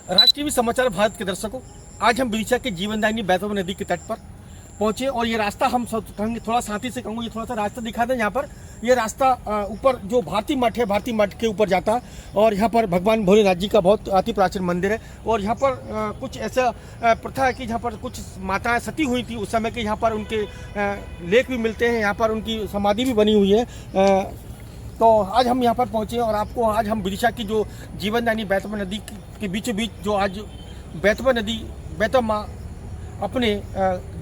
राष्ट्रीय समाचार भारत के दर्शकों, आज हम विदिशा के जीवनदायिनी बैतवा नदी के तट पर पहुंचे और ये रास्ता हम सब कहेंगे, थोड़ा साथी से कहूँगा, ये थोड़ा सा रास्ता दिखा दें। यहाँ पर ये रास्ता ऊपर जो भारती मठ है, भारती मठ के ऊपर जाता है और यहाँ पर भगवान भोलेनाथ जी का बहुत अति प्राचीन मंदिर है। और यहाँ पर कुछ ऐसा प्रथा है कि जहाँ पर कुछ माताएं सती हुई थी उस समय के, यहाँ पर उनके लेख भी मिलते हैं, यहाँ पर उनकी समाधि भी बनी हुई है। तो आज हम यहाँ पर पहुँचे और आपको आज हम विदिशा की जो जीवनदायिनी बैतवा नदी के बीचों बीच जो आज बैतवा नदी, बैतवा माँ अपने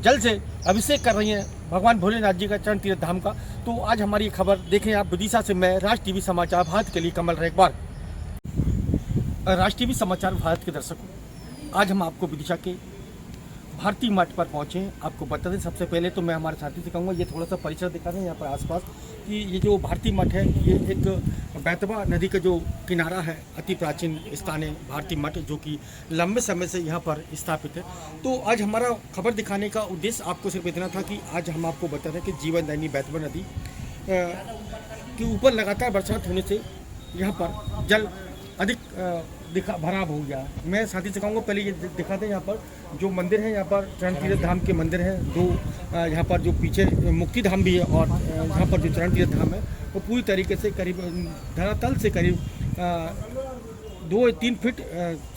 जल से अभिषेक कर रही हैं भगवान भोलेनाथ जी का चरण तीर्थ धाम का। तो आज हमारी खबर देखें आप विदिशा से। मैं राष्ट्र टीवी समाचार भारत के लिए कमल रेखबार। राष्ट्र टीवी समाचार भारत के दर्शकों, आज हम आपको विदिशा के भारती मठ पर पहुँचे हैं। आपको बता दें, सबसे पहले तो मैं हमारे साथी से कहूँगा ये थोड़ा सा परिसर दिखा दें यहाँ पर आसपास कि ये जो भारती मठ है ये एक बैतवा नदी का जो किनारा है, अति प्राचीन स्थान है भारती मठ, जो कि लंबे समय से यहाँ पर स्थापित है। तो आज हमारा खबर दिखाने का उद्देश्य आपको सिर्फ इतना था कि आज हम आपको बता दें कि जीवनदायिनी बैतवा नदी के ऊपर लगातार बरसात होने से यहाँ पर जल अधिक भराव हो गया। मैं साथी से कहूँगा पहले ये दिखा दें, यहाँ पर जो मंदिर है, यहाँ पर चरण तीर्थ धाम के मंदिर हैं दो। यहाँ पर जो पीछे मुक्ति धाम भी है और यहाँ पर जो चरण तीर्थ धाम है वो पूरी तरीके से करीब धरातल से करीब 2-3 फीट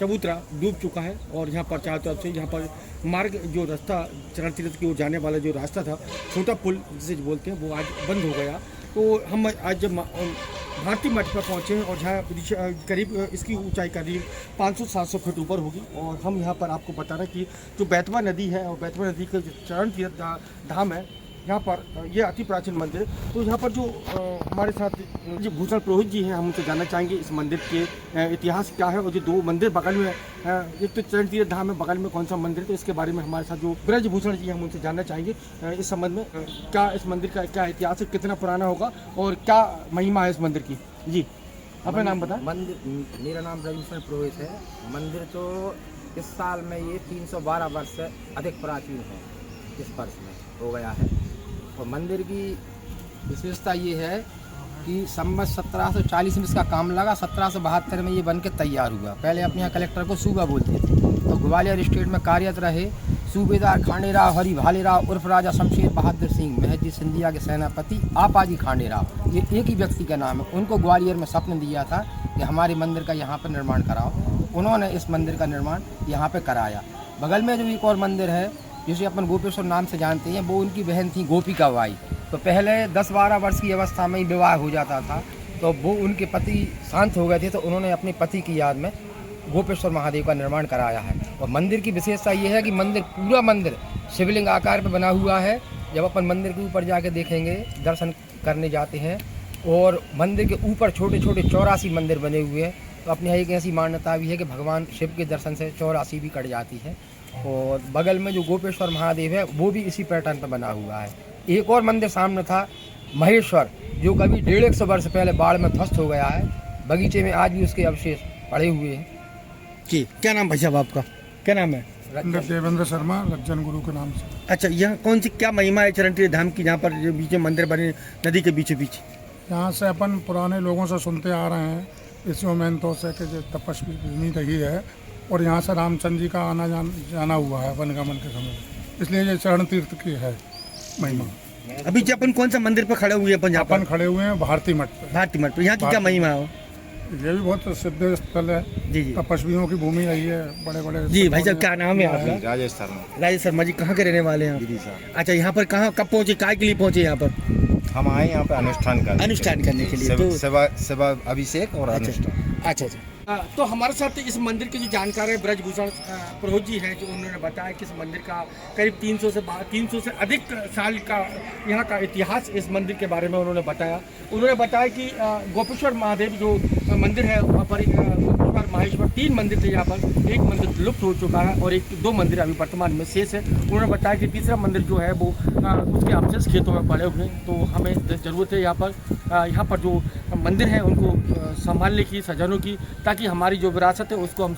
चबूतरा डूब चुका है। और यहाँ पर चारों तरफ से यहाँ पर मार्ग जो रास्ता चरण तीर्थ की ओर जाने वाला जो रास्ता था, छोटा पुल जिसे बोलते हैं, वो आज बंद हो गया। तो हम आज जब भारती मठ पर पहुँचे हैं और जहाँ करीब इसकी ऊंचाई करीब 500-700 फीट ऊपर होगी। और हम यहाँ पर आपको बता रहे हैं कि जो बैतवा नदी है और बैतवा नदी का जो चरण तीर्थ धाम है, यहाँ पर ये अति प्राचीन मंदिर है। तो यहाँ पर जो हमारे साथ जो भूषण पुरोहित जी हैं, हम उनसे जानना चाहेंगे इस मंदिर के इतिहास क्या है। और जो दो मंदिर बगल में एक तो चरण तीर्थ धाम है, बगल में कौन सा मंदिर है, तो इसके बारे में हमारे साथ जो ब्रज भूषण जी हैं हम उनसे जानना चाहेंगे इस संबंध में। क्या इस मंदिर का क्या इतिहास है, कितना पुराना होगा और क्या महिमा है इस मंदिर की। जी, अपना नाम बताएं। मंदिर, मेरा नाम ब्रज भूषण पुरोहित है। मंदिर तो इस साल में ये 312 वर्ष से अधिक प्राचीन है, इस वर्ष में हो गया है। और मंदिर की विशेषता ये है कि संवत 1740 में इसका काम लगा, 1772 में ये बन के तैयार हुआ। पहले अपने यहाँ कलेक्टर को सूबा बोलते थे। तो ग्वालियर स्टेट में कार्यरत रहे सूबेदार खांडेराव हरि भालेराव उर्फ राजा शमशेर बहादुर सिंह महजी सिंधिया के सेनापति आपाजी खांडेराव, ये एक ही व्यक्ति का नाम है। उनको ग्वालियर में स्वप्न दिया था कि हमारे मंदिर का यहाँ पर निर्माण कराओ। उन्होंने इस मंदिर का निर्माण यहाँ पर कराया। बगल में जो एक और मंदिर है जिसे अपन गोपेश्वर नाम से जानते हैं, वो उनकी बहन थी गोपिका बाई। तो पहले 10-12 वर्ष की अवस्था में ही विवाह हो जाता था। तो वो उनके पति शांत हो गए थे, तो उन्होंने अपने पति की याद में गोपेश्वर महादेव का निर्माण कराया है। और मंदिर की विशेषता ये है कि मंदिर, पूरा मंदिर शिवलिंग आकार में बना हुआ है। जब अपन मंदिर के ऊपर जाके देखेंगे, दर्शन करने जाते हैं, और मंदिर के ऊपर छोटे छोटे 84 मंदिर बने हुए हैं। तो अपने यहाँ एक ऐसी मान्यता भी है कि भगवान शिव के दर्शन से 84 भी कट जाती है। और बगल में जो गोपेश्वर महादेव है वो भी इसी पैटर्न पर बना हुआ है। एक और मंदिर सामने था महेश्वर, जो कभी 150 वर्ष पहले बाढ़ में ध्वस्त हो गया है। बगीचे में आज भी उसके अवशेष पड़े हुए हैं। जी, क्या नाम भाई साहब आपका, क्या नाम है? देवेंद्र शर्मा, लज्जन गुरु के नाम से। अच्छा, यह कौन सी क्या महिमा है चरण तीर्थ धाम की, जहाँ पर जो बीच में मंदिर बने नदी के बीचों बीच? यहाँ से अपन पुराने लोगों से सुनते आ रहे हैं, इस मोमेंटों से कि जो तपस्वी भूमि रही है और यहाँ से रामचंद्र जी का आना जाना हुआ है वनगमन के समय, इसलिए ये चरण तीर्थ की है महिमा। अभी जो अपन कौन सा मंदिर पर खड़े हुए हैं? अपन खड़े हुए हैं भारती मठ पर। भारती मठ पर, यहाँ की क्या महिमा है? ये भी बहुत सिद्ध स्थल है। जी जी, तपस्वियों की भूमि रही है, बड़े बड़े। जी भाई साहब, क्या नाम है आपका? राजेश शर्मा। राजेश शर्मा जी, कहाँ के रहने वाले हैं? विदिशा। अच्छा, यहाँ पर कहाँ कब पहुँचे, काय के लिए पहुँचे यहाँ पर? हम आए यहाँ पे अनुष्ठान करने के लिए। तो सेवा अभिषेक और अनुष्ठान। अच्छा। तो हमारे साथ इस मंदिर के जो जानकार है ब्रज भूषण पुरोहित जी हैं, जो उन्होंने बताया कि इस मंदिर का करीब 300 से अधिक साल का यहाँ का इतिहास इस मंदिर के बारे में उन्होंने बताया कि गोपेश्वर महादेव जो मंदिर है वहाँ पर गोपेश्वर महेश्वर 3 मंदिर थे यहाँ पर। एक मंदिर लुप्त हो चुका है और 2 मंदिर अभी वर्तमान में शेष है। उन्होंने बताया कि तीसरा मंदिर जो है वो उसके अवशेष खेतों में पड़े हुए हैं। तो हमें ज़रूरत है यहाँ पर जो मंदिर है उनको संभालने की, सजाने की, ताकि हमारी जो विरासत है उसको हम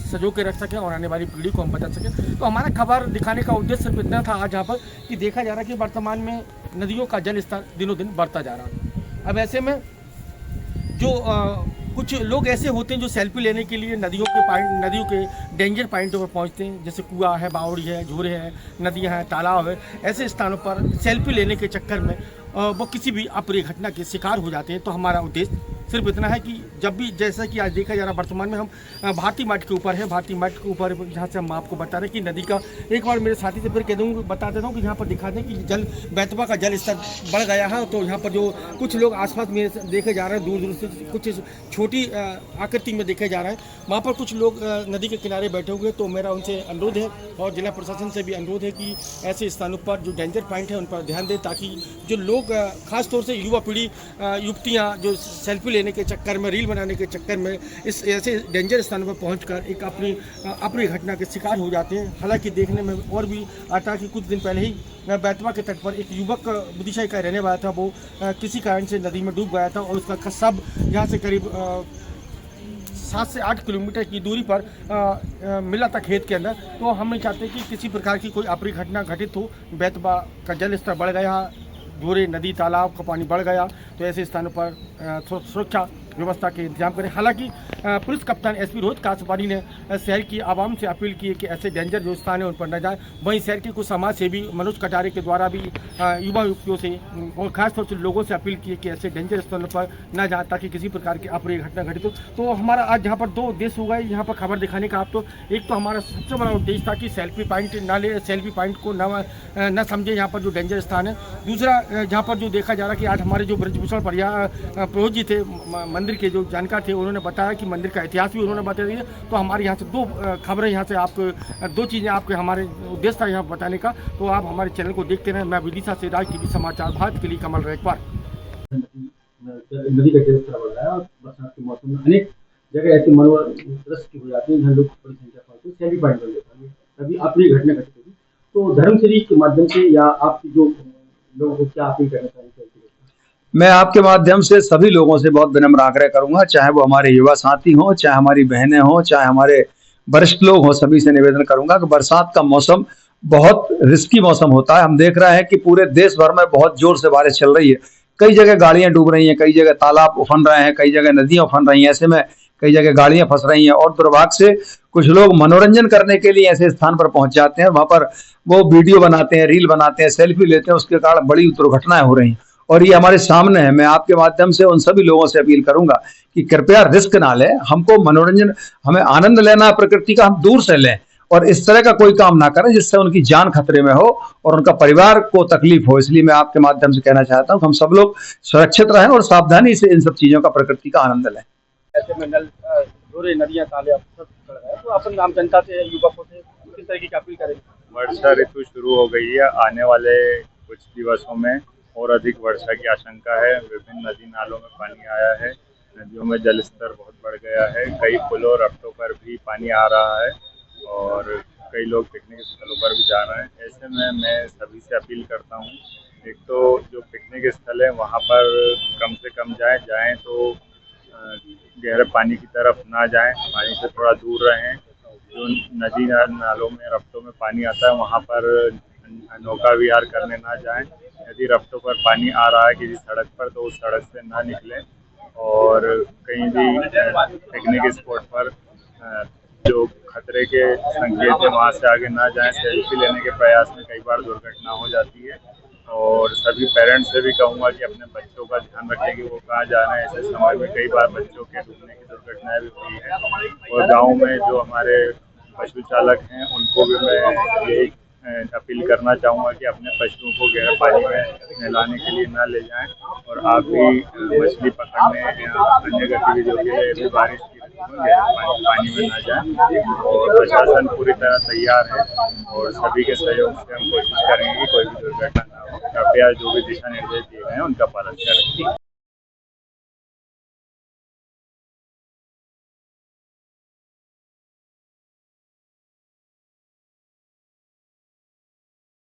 सजो के रख सकें और आने वाली पीढ़ी को हम बचा सकें। तो हमारा खबर दिखाने का उद्देश्य सिर्फ इतना था आज यहाँ पर कि देखा जा रहा है कि वर्तमान में नदियों का जल स्तर दिनों दिन बढ़ता जा रहा है। अब ऐसे में जो कुछ लोग ऐसे होते हैं जो सेल्फी लेने के लिए नदियों के डेंजर पॉइंटों पर पहुंचते हैं, जैसे कुआं है, बावड़ी है, झोरे है, नदियां हैं, तालाब है। ऐसे स्थानों पर सेल्फी लेने के चक्कर में वो किसी भी अप्रिय घटना के शिकार हो जाते हैं। तो हमारा उद्देश्य सिर्फ इतना है कि जब भी, जैसा कि आज देखा जा रहा है, वर्तमान में हम भारतीय मठ के ऊपर है, भारतीय मठ के ऊपर जहाँ से हम आपको बता रहे हैं कि नदी का, एक बार मेरे साथी से फिर कह दूँगा, बता देता हूँ कि यहाँ पर दिखा दें कि बेतवा का जल स्तर बढ़ गया है। तो यहाँ पर जो कुछ लोग आसपास में देखे जा रहे हैं, दूर दूर से कुछ छोटी आकृति में देखे जा रहे हैं, वहाँ पर कुछ लोग नदी के किनारे बैठे हुए। तो मेरा उनसे अनुरोध है और जिला प्रशासन से भी अनुरोध है कि ऐसे स्थानों पर जो डेंजर पॉइंट है उन पर ध्यान दें, ताकि जो लोग खास तौर से युवा पीढ़ी, युवतियाँ जो सेल्फी लेने के चक्कर में, रील बनाने के चक्कर में इस ऐसे डेंजर स्थानों पर पहुंचकर एक अपनी घटना के शिकार हो जाते हैं। हालांकि देखने में और भी आता है कि कुछ दिन पहले ही बेतवा के तट पर एक युवक बुद्धिशाही का रहने वाला था, वो किसी कारण से नदी में डूब गया था और उसका शव यहाँ से करीब 7 से 8 किलोमीटर की दूरी पर मिला था खेत के अंदर। तो हम नहीं चाहते कि किसी प्रकार की कोई अप्रिय घटना घटित हो। बेतवा का जल स्तर बढ़ गया, गोरे नदी तालाब का पानी बढ़ गया, तो ऐसे स्थानों पर सुरक्षा व्यवस्था के इंतजाम करें। हालांकि पुलिस कप्तान एसपी रोहित कासवानी ने शहर की आवाम से अपील की है कि ऐसे डेंजर जो स्थान है उन पर न जाए। वहीं शहर के कुछ समाज सेवी मनोज कटारे के द्वारा भी युवा युवतियों से और खासतौर से लोगों से अपील की है कि ऐसे डेंजर स्थानों पर न जाए, ताकि किसी प्रकार की अप्रिय घटना घटित हो। तो हमारा आज यहाँ पर 2 उद्देश्य हो गए यहाँ पर खबर दिखाने का। आप तो एक तो हमारा सबसे बड़ा उद्देश्य था कि सेल्फी पॉइंट ना ले, सेल्फी पॉइंट को न समझे यहाँ पर जो डेंजर स्थान है। दूसरा, जहाँ पर जो देखा जा रहा है कि आज हमारे जो ब्रजभूषण पुरोहित जी थे, मंदिर के जो जानकार थे, उन्होंने बताया कि मंदिर का इतिहास भी उन्होंने बता दिया। तो हमारे यहाँ से 2 खबरें, यहाँ से आपको 2 चीज़ें आपके हमारे उद्देश्य था यहाँ बताने का। तो आप हमारे चैनल को देखते रहें। मैं विदिशा से राज टीवी समाचार भारत के लिए कमल रेखवार। नदी का जलस्तर बढ़ रहा है और बरसात के मौसम में अनेक जगह ऐसी मनोरम दृश्य हो जाती है जहाँ लोग बड़ी संख्या में सेल्फी पॉइंट बन लेते हैं। कभी अप्रिय घटना घटित होगी, तो धर्मश्री के माध्यम से या आपकी जो लोगों को क्या अपील करना चाहिए? मैं आपके माध्यम से सभी लोगों से बहुत विनम्र आग्रह करूंगा, चाहे वो हमारे युवा साथी हों, चाहे हमारी बहनें हों, चाहे हमारे वरिष्ठ लोग हों, सभी से निवेदन करूंगा कि बरसात का मौसम बहुत रिस्की मौसम होता है। हम देख रहे हैं कि पूरे देश भर में बहुत जोर से बारिश चल रही है। कई जगह गाड़ियां डूब रही हैं, कई जगह तालाब उफन रहे हैं, कई जगह नदियां उफन रही हैं। ऐसे में कई जगह गाड़ियां फंस रही हैं और दुर्भाग्य से कुछ लोग मनोरंजन करने के लिए ऐसे स्थान पर पहुंच जाते हैं, वहां पर वो वीडियो बनाते हैं, रील बनाते हैं, सेल्फी लेते हैं, उसके कारण बड़ी दुर्घटनाएं हो रही हैं और ये हमारे सामने है। मैं आपके माध्यम से उन सभी लोगों से अपील करूंगा कि कृपया रिस्क ना लें। हमको मनोरंजन, हमें आनंद लेना है प्रकृति का, हम दूर से लें और इस तरह का कोई काम ना करें जिससे उनकी जान खतरे में हो और उनका परिवार को तकलीफ हो। इसलिए मैं आपके माध्यम से कहना चाहता हूं कि हम सब लोग सुरक्षित रहें और सावधानी से इन सब चीजों का, प्रकृति का आनंद लें। ऐसे में झोरे नदियाँ तालाब सब चल रहा है, तो अपन आम जनता से, युवकों से किस तरह की अपील करेंगे? वर्षा ऋतु शुरू हो गई है। आने वाले कुछ दिवसों में और अधिक वर्षा की आशंका है। विभिन्न नदी नालों में पानी आया है, नदियों में जल स्तर बहुत बढ़ गया है। कई पुलों रफ्तों पर भी पानी आ रहा है और कई लोग पिकनिक स्थलों पर भी जा रहे हैं। ऐसे में मैं सभी से अपील करता हूँ, एक तो जो पिकनिक स्थल है वहाँ पर कम से कम जाएं तो गहरे पानी की तरफ ना जाएं, पानी से थोड़ा दूर रहें। जो नदी नालों में रफ्तों में पानी आता है वहाँ पर नौका विहार करने ना जाएं। यदि रफ्तों पर पानी आ रहा है किसी सड़क पर तो उस सड़क से ना निकलें और कहीं भी पिकनिक स्पॉट पर जो खतरे के संकेत है वहाँ से आगे ना जाएं। सेल्फी लेने के प्रयास में कई बार दुर्घटना हो जाती है और सभी पेरेंट्स से भी कहूँगा कि अपने बच्चों का ध्यान रखें कि वो कहाँ जा रहे हैं। ऐसे समय में कई बार बच्चों के डूबने की दुर्घटनाएं भी हुई हैं और गाँव में जो हमारे पशु चालक हैं उनको भी मैं यही अपील करना चाहूँगा कि अपने पशुओं को गहरे पानी में नहलाने के लिए ना ले जाएं और आप भी मछली पकड़ने या अन्य गतिविधियों के लिए भी बारिश की ऋतु में गहरे पानी में ना जाएं। और प्रशासन पूरी तरह तैयार है और सभी के सहयोग से हम कोशिश करेंगे कि कोई भी दुर्घटना ना हो। कृपया जो भी दिशा निर्देश दिए गए हैं उनका पालन करें।